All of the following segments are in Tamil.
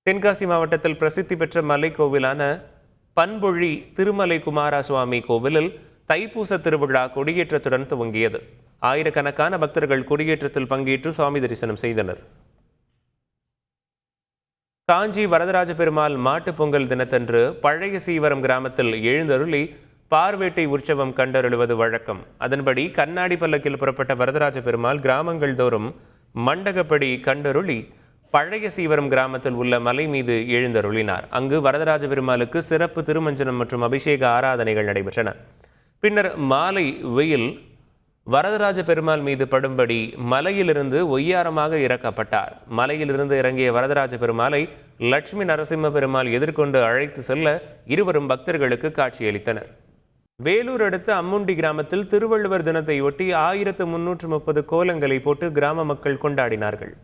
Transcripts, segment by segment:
தென்காசி மாவட்டத்தில் பிரசித்தி பெற்ற மலை கோவிலான பண்பொழி திருமலை குமார சுவாமி கோவிலில் தைப்பூச திருவிழா கொடியேற்றத்துடன் துவங்கியது. ஆயிரக்கணக்கான பக்தர்கள் கொடியேற்றத்தில் பங்கேற்று சுவாமி தரிசனம் செய்தனர். காஞ்சி வரதராஜ பெருமாள் மாட்டுப் பொங்கல் தினத்தன்று பழைய சீவரம் கிராமத்தில் எழுந்தருளி பார்வேட்டை உற்சவம் கண்டருளுவது வழக்கம். அதன்படி கண்ணாடி பல்லக்கில் புறப்பட்ட வரதராஜ பெருமாள் கிராமங்கள் தோறும் மண்டகப்படி கண்டருளி பழைய சீவரம் கிராமத்தில் உள்ள மலை மீது எழுந்தருளினார். அங்கு வரதராஜ பெருமாளுக்கு சிறப்பு திருமஞ்சனம் மற்றும் அபிஷேக ஆராதனைகள் நடைபெற்றன. பின்னர் மாலை வெயில் வரதராஜ பெருமாள் மீது படும்படி மலையிலிருந்து ஒய்யாரமாக இறக்கப்பட்டார். மலையிலிருந்து இறங்கிய வரதராஜ பெருமாளை லட்சுமி நரசிம்ம பெருமாள் எதிர்கொண்டு அழைத்து செல்ல இருவரும் பக்தர்களுக்கு காட்சியளித்தனர். வேலூர் அடுத்த அம்முண்டி கிராமத்தில் திருவள்ளுவர் தினத்தையொட்டி 1330 கோலங்களை போட்டு கிராம மக்கள் கொண்டாடினார்கள்.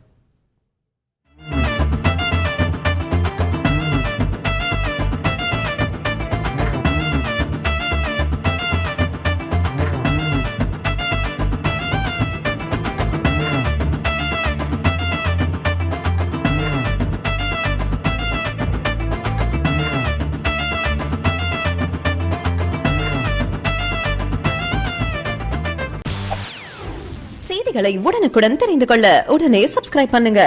செய்திகளை உடனுக்குடன் தெரிந்து கொள்ள உடனே சப்ஸ்கிரைப் பண்ணுங்க.